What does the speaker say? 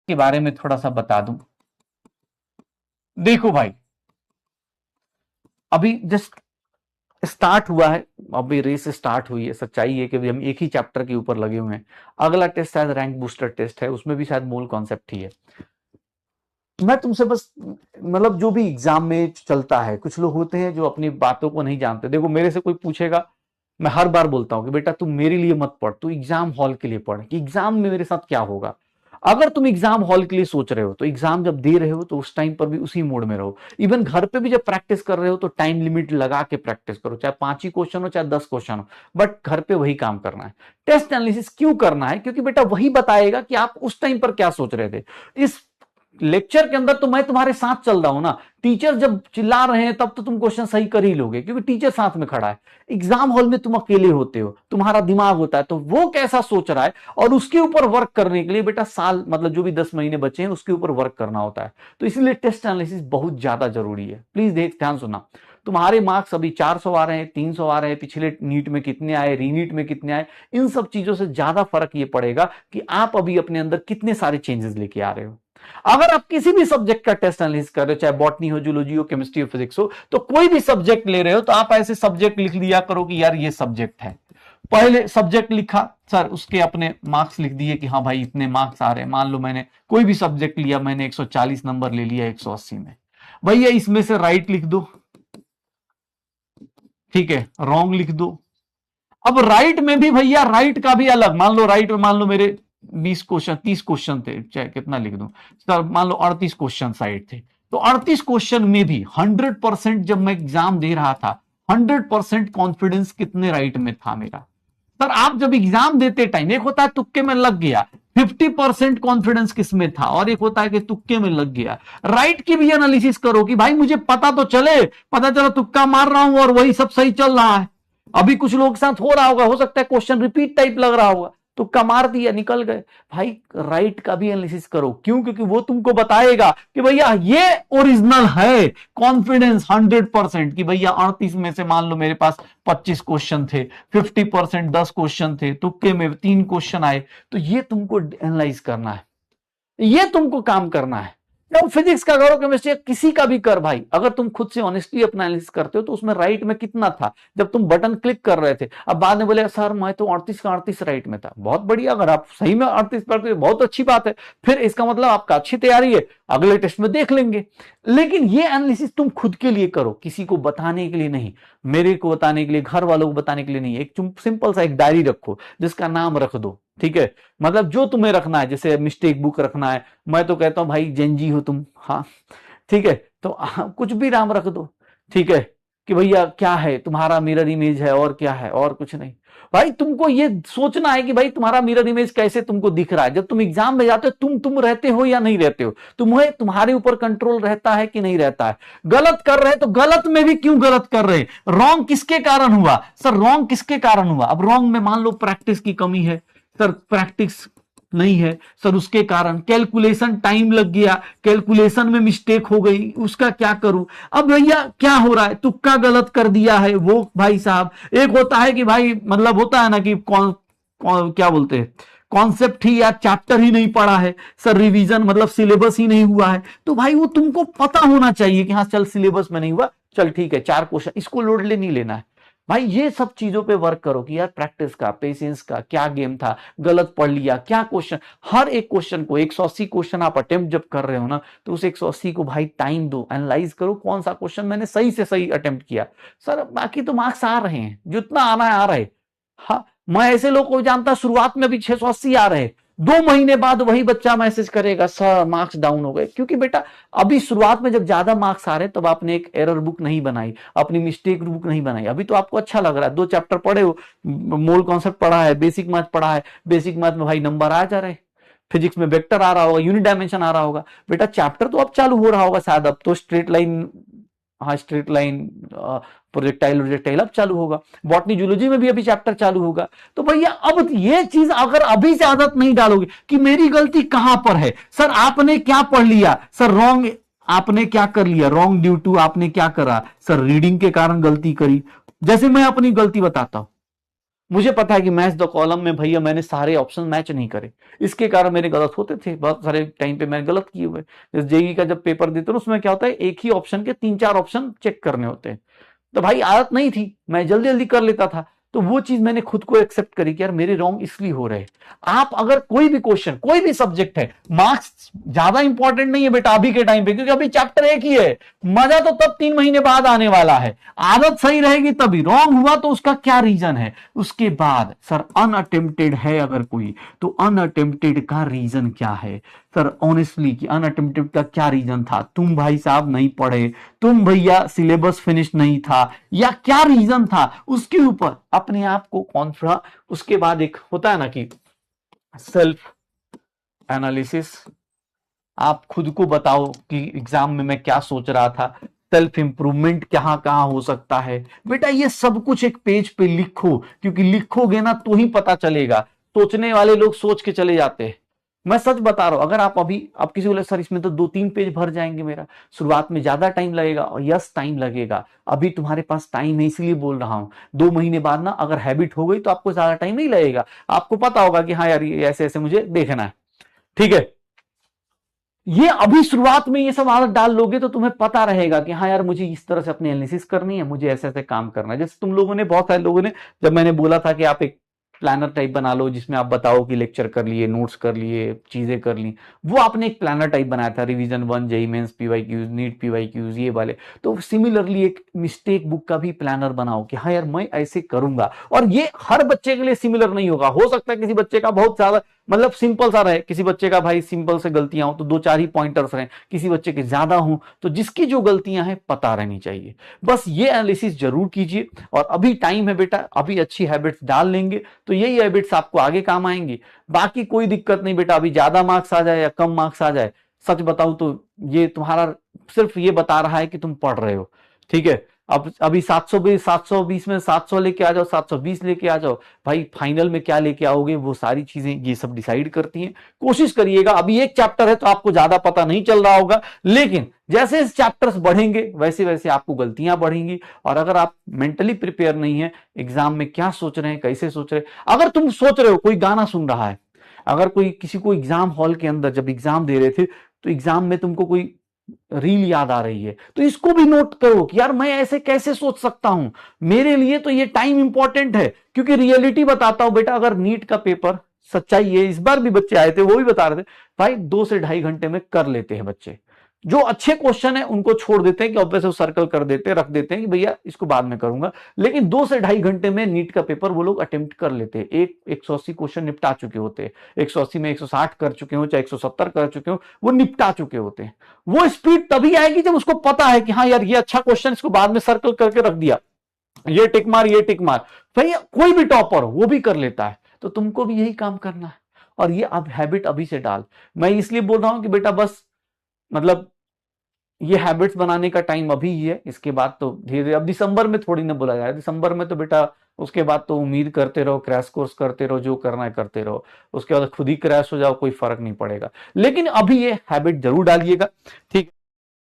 के बारे में थोड़ा सा बता दूं। देखो भाई, अभी जस्ट स्टार्ट हुआ है, अभी रेस स्टार्ट हुई है। सच्चाई है कि हम एक ही चैप्टर के ऊपर लगे हुए हैं। अगला टेस्ट शायद रैंक बूस्टर टेस्ट है, उसमें भी शायद मूल कॉन्सेप्ट ही है। मैं तुमसे बस मतलब जो भी एग्जाम में चलता है, कुछ लोग होते हैं जो अपनी बातों को नहीं जानते। देखो मेरे से कोई पूछेगा, मैं हर बार बोलता हूं कि बेटा तुम मेरे लिए मत पढ़, तू एग्जाम हॉल के लिए पढ़ कि एग्जाम में मेरे साथ क्या होगा। अगर तुम एग्जाम हॉल के लिए सोच रहे हो तो एग्जाम जब दे रहे हो तो उस टाइम पर भी उसी मोड में रहो। इवन घर पे भी जब प्रैक्टिस कर रहे हो तो टाइम लिमिट लगा के प्रैक्टिस करो, चाहे 5 ही क्वेश्चन हो चाहे 10 क्वेश्चन हो, बट घर पे वही काम करना है। टेस्ट एनालिसिस क्यों करना है? क्योंकि बेटा वही बताएगा कि आप उस टाइम पर क्या सोच रहे थे। इस लेक्चर के अंदर तो मैं तुम्हारे साथ चल रहा हूं ना। टीचर जब चिल्ला रहे हैं तब तो तुम क्वेश्चन सही कर ही लोगे क्योंकि टीचर साथ में खड़ा है। एग्जाम हॉल में तुम अकेले होते हो, तुम्हारा दिमाग होता है, तो वो कैसा सोच रहा है और उसके ऊपर वर्क करने के लिए बेटा साल मतलब जो भी 10 महीने बचे हैं उसके ऊपर वर्क करना होता है। तो इसलिए टेस्ट एनालिसिस बहुत ज्यादा जरूरी है। प्लीज ध्यान सुनना। तुम्हारे मार्क्स अभी 400 आ रहे हैं, 300 आ रहे हैं, पिछले नीट में कितने आए, रीनीट में कितने आए, इन सब चीजों से ज्यादा फर्क ये पड़ेगा कि आप अभी अपने अंदर कितने सारे चेंजेस लेके आ रहे हो। अगर आप किसी भी सब्जेक्ट का टेस्ट एनालिसिस कर रहे हो, चाहे बॉटनी हो, जूलॉजी हो, केमिस्ट्री हो, फिजिक्स हो, तो कोई भी सब्जेक्ट ले रहे हो तो आप ऐसे सब्जेक्ट लिख लिया करो कि यार ये सब्जेक्ट है। पहले सब्जेक्ट लिखा सर, उसके अपने मार्क्स लिख दिए कि हाँ भाई इतने मार्क्स आ रहे हैं। मान लो मैंने कोई भी सब्जेक्ट लिया, मैंने 140 नंबर ले लिया 180 में, भैया इसमें से राइट लिख दो, ठीक है, रॉन्ग लिख दो। अब राइट में भी भैया राइट का भी अलग, मान लो राइट में मान लो मेरे 20 क्वेश्चन 30 क्वेश्चन थे, चाहे कितना लिख दूं सर, मान लो 38 क्वेश्चन साइड थे, तो 38 क्वेश्चन में भी 100% जब मैं एग्जाम दे रहा था 100% कॉन्फिडेंस कितने राइट में था मेरा। सर आप जब एग्जाम देते टाइम, एक होता है तुक्के में लग गया, 50% कॉन्फिडेंस किस में था, और एक होता है कि तुक्के में लग गया। राइट की भी एनालिसिस करो कि भाई मुझे पता तो चले, पता चला तुक्का मार रहा हूं और वही सब सही चल रहा है। अभी कुछ लोग के साथ हो रहा होगा, हो सकता है क्वेश्चन रिपीट टाइप लग रहा होगा, तुक्का मार दिया निकल गए। भाई राइट का भी एनालिसिस करो, क्यों? क्योंकि वो तुमको बताएगा कि भैया ये ओरिजिनल है। कॉन्फिडेंस 100% कि भैया 38 में से मान लो मेरे पास 25 क्वेश्चन थे, 50% 10 क्वेश्चन थे, तुक्के में 3 क्वेश्चन आए, तो ये तुमको एनालाइज करना है, ये तुमको काम करना है। जब फिजिक्स का करो, केमिस्ट्री किसी का भी कर भाई, अगर तुम खुद से ऑनेस्टली अपना एनालिसिस करते हो तो उसमें राइट में कितना था जब तुम बटन क्लिक कर रहे थे। अब बाद में बोले सर मैं तो 38 का 38 राइट में था, बहुत बढ़िया, अगर आप सही में 38 पर तो बहुत अच्छी बात है, फिर इसका मतलब आपका अच्छी तैयारी है, अगले टेस्ट में देख लेंगे। लेकिन ये एनालिसिस तुम खुद के लिए करो, किसी को बताने के लिए नहीं, मेरे को बताने के लिए, घर वालों को बताने के लिए नहीं। एक सिंपल सा एक डायरी रखो जिसका नाम रख दो, ठीक है, मतलब जो तुम्हें रखना है, जैसे मिस्टेक बुक रखना है, मैं तो कहता हूं भाई जेनजी हो तुम, हाँ ठीक है, तो कुछ भी नाम रख दो, ठीक है, कि भैया क्या है तुम्हारा मिरर इमेज है और क्या है, और कुछ नहीं। भाई तुमको ये सोचना है कि भाई तुम्हारा मिरर इमेज कैसे तुमको दिख रहा है। जब तुम एग्जाम में जाते हो तुम रहते हो या नहीं रहते हो, तुम्हें तुम्हारे ऊपर कंट्रोल रहता है कि नहीं रहता है। गलत कर रहे हैं तो गलत में भी क्यों गलत कर रहे हैं, रॉन्ग किसके कारण हुआ सर, रॉन्ग किसके कारण हुआ। अब रॉन्ग में मान लो प्रैक्टिस की कमी है सर, प्रैक्टिस नहीं है सर, उसके कारण कैलकुलेशन टाइम लग गया, कैलकुलेशन में मिस्टेक हो गई, उसका क्या करूं। अब भैया क्या हो रहा है, तुक्का गलत कर दिया है वो भाई साहब। एक होता है कि भाई मतलब होता है ना कि क्या बोलते हैं, कॉन्सेप्ट ही या चैप्टर ही नहीं पढ़ा है सर, रिवीजन मतलब सिलेबस ही नहीं हुआ है, तो भाई वो तुमको पता होना चाहिए कि हाँ चल सिलेबस में नहीं हुआ, चल ठीक है 4 क्वेश्चन, इसको लोड ले नहीं लेना है। भाई ये सब चीजों पे वर्क करो कि यार प्रैक्टिस का, पेशेंस का, क्या गेम था, गलत पढ़ लिया, क्या क्वेश्चन, हर एक क्वेश्चन को 180 क्वेश्चन आप अटेम्प्ट जब कर रहे हो ना, तो उस 180 को भाई टाइम दो, एनालाइज करो कौन सा क्वेश्चन मैंने सही से सही अटेम्प्ट किया। सर बाकी तो मार्क्स आ रहे हैं, जितना आना है आ रहे। हाँ मैं ऐसे लोग को जानता शुरुआत में भी 680 आ रहे, 2 महीने बाद वही बच्चा मैसेज करेगा सर मार्क्स डाउन हो गए, क्योंकि बेटा अभी शुरुआत में जब ज्यादा मार्क्स आ रहे तब आपने एक एरर बुक नहीं बनाई, अपनी मिस्टेक बुक नहीं बनाई। अभी तो आपको अच्छा लग रहा है, 2 चैप्टर पढ़े हो, मोल कॉन्सेप्ट पढ़ा है, बेसिक मैथ पढ़ा है, बेसिक मैथ में भाई नंबर आ जा रहे, फिजिक्स में वेक्टर आ रहा होगा, यूनिट डायमेंशन आ रहा होगा, बेटा चैप्टर तो अब चालू हो रहा होगा शायद, अब तो स्ट्रेट लाइन, हाँ स्ट्रेट लाइन, प्रोजेक्टाइल प्रोजेक्टाइल अब चालू होगा, बॉटनी जूलॉजी में भी अभी चैप्टर चालू होगा। तो भैया अब ये चीज अगर अभी से आदत नहीं डालोगे कि मेरी गलती कहां पर है, सर आपने क्या पढ़ लिया, सर रॉन्ग आपने क्या कर लिया, रॉन्ग ड्यू टू आपने क्या करा, सर रीडिंग के कारण गलती करी। जैसे मैं अपनी गलती बताता हूं, मुझे पता है कि मैच द कॉलम में भैया मैंने सारे ऑप्शन मैच नहीं करे, इसके कारण मेरे गलत होते थे, बहुत सारे टाइम पे मैंने गलत किए हुए। जैसे जेई का जब पेपर देते हो उसमें क्या होता है, एक ही ऑप्शन के 3-4 ऑप्शन चेक करने होते हैं। तो भाई आदत नहीं थी, मैं जल्दी जल्दी कर लेता था। तो वो चीज मैंने खुद को एक्सेप्ट करी कि यार मेरे रॉन्ग इसलिए हो रहे। आप अगर कोई भी क्वेश्चन, कोई भी सब्जेक्ट है, मार्क्स ज्यादा इंपॉर्टेंट नहीं है बेटा अभी के टाइम पे, क्योंकि अभी चैप्टर एक ही है। मजा तो तब 3 महीने बाद आने वाला है। आदत सही रहेगी तभी। रॉन्ग हुआ तो उसका क्या रीजन है, उसके बाद सर अनअटेम्प्टेड है अगर कोई, तो अनअटेम्प्टेड का रीजन क्या है सर, ऑनेस्टली कि अनअटेम्प्टेड का क्या रीजन था। तुम भाई साहब नहीं पढ़े, तुम भैया सिलेबस फिनिश नहीं था, या क्या रीजन था, उसके ऊपर अपने आप को कॉन्फिडेंस। उसके बाद एक होता है ना कि सेल्फ एनालिसिस, आप खुद को बताओ कि एग्जाम में मैं क्या सोच रहा था, सेल्फ इंप्रूवमेंट कहां कहां हो सकता है। बेटा ये सब कुछ एक पेज पे लिखो, क्योंकि लिखोगे ना तो ही पता चलेगा। सोचने वाले लोग सोच के चले जाते हैं। मैं सच बता रहा हूं, अगर आप अभी आप किसी बोले सर इसमें तो 2-3 पेज भर जाएंगे मेरा, शुरुआत में ज्यादा टाइम लगेगा, और यस टाइम लगेगा। अभी तुम्हारे पास टाइम है इसलिए बोल रहा हूं। 2 महीने बाद ना अगर हैबिट हो गई तो आपको ज्यादा टाइम नहीं लगेगा। आपको पता होगा कि हाँ यार ये ऐसे ऐसे मुझे देखना है, ठीक है। ये अभी शुरुआत में ये सब आदत डाल लोगे तो तुम्हें पता रहेगा कि हाँ यार मुझे इस तरह से अपनी एनालिसिस करनी है, मुझे ऐसे ऐसे काम करना है। जैसे तुम लोगों ने, बहुत सारे लोगों ने, जब मैंने बोला था कि आप एक प्लानर टाइप बना लो जिसमें आप बताओ कि लेक्चर कर लिए, नोट्स कर लिए, चीजें कर ली, वो आपने एक प्लानर टाइप बनाया था, revision 1, JEE mains, PYQs, NEET PYQs, ये वाले। तो सिमिलरली एक मिस्टेक बुक का भी प्लानर बनाओ कि हाँ यार मैं ऐसे करूंगा। और ये हर बच्चे के लिए सिमिलर नहीं होगा, हो सकता है किसी बच्चे का बहुत ज्यादा मतलब सिंपल सा रहे, किसी बच्चे का भाई सिंपल से गलतियां हो तो 2-4 ही पॉइंटर्स रहे, किसी बच्चे के ज्यादा हो, तो जिसकी जो गलतियां हैं पता रहनी चाहिए। बस ये एनालिसिस जरूर कीजिए। और अभी टाइम है बेटा, अभी अच्छी हैबिट्स डाल लेंगे तो यही हैबिट्स आपको आगे काम आएंगी। बाकी कोई दिक्कत नहीं बेटा, अभी ज्यादा मार्क्स आ जाए या कम मार्क्स आ जाए, सच बताऊं तो ये तुम्हारा सिर्फ ये बता रहा है कि तुम पढ़ रहे हो, ठीक है। अब अभी 720 में 700 लेके आ जाओ, 720 लेके आ जाओ, भाई फाइनल में क्या लेके आओगे वो सारी चीजें ये सब डिसाइड करती हैं। कोशिश करिएगा, अभी एक चैप्टर है तो आपको ज्यादा पता नहीं चल रहा होगा, लेकिन जैसे इस चैप्टर्स बढ़ेंगे वैसे वैसे आपको गलतियां बढ़ेंगी। और अगर आप मेंटली प्रिपेयर नहीं है, एग्जाम में क्या सोच रहे हैं, कैसे सोच रहे हैं, अगर तुम सोच रहे हो कोई गाना सुन रहा है, अगर कोई किसी को एग्जाम हॉल के अंदर जब एग्जाम दे रहे थे तो एग्जाम में तुमको कोई रील याद आ रही है, तो इसको भी नोट करो कि यार मैं ऐसे कैसे सोच सकता हूं, मेरे लिए तो ये टाइम इंपॉर्टेंट है। क्योंकि रियलिटी बताता हूं बेटा, अगर नीट का पेपर, सच्चाई है, इस बार भी बच्चे आए थे वो भी बता रहे थे, भाई 2 से ढाई घंटे में कर लेते हैं बच्चे। जो अच्छे क्वेश्चन है उनको छोड़ देते हैं कि ऑब्वियस सर्कल कर देते हैं, रख देते हैं कि भैया इसको बाद में करूंगा। लेकिन 2 से ढाई घंटे में नीट का पेपर वो लोग अटेम्प्ट कर लेते हैं, 180 क्वेश्चन निपटा चुके होते हैं। 180 में 160 कर चुके हो चाहे 170 कर चुके हो, वो निपटा चुके होते हैं। वो स्पीड तभी आएगी जब उसको पता है कि हाँ यार ये अच्छा क्वेश्चन, इसको बाद में सर्कल करके रख दिया, ये टिक मार, ये टिक मार। भैया कोई भी टॉपर हो वो भी कर लेता है, तो तुमको भी यही काम करना है। और ये अब हैबिट अभी से डाल। मैं इसलिए बोल रहा हूं कि बेटा बस मतलब ये हैबिट्स बनाने का टाइम अभी ही है, इसके बाद तो धीरे धीरे, अब दिसंबर में थोड़ी ना बोला जाए, दिसंबर में तो बेटा उसके बाद तो उम्मीद करते रहो, क्रैश कोर्स करते रहो, जो करना है करते रहो, उसके बाद खुद ही क्रैश हो जाओ, कोई फर्क नहीं पड़ेगा। लेकिन अभी ये हैबिट जरूर डालिएगा, ठीक।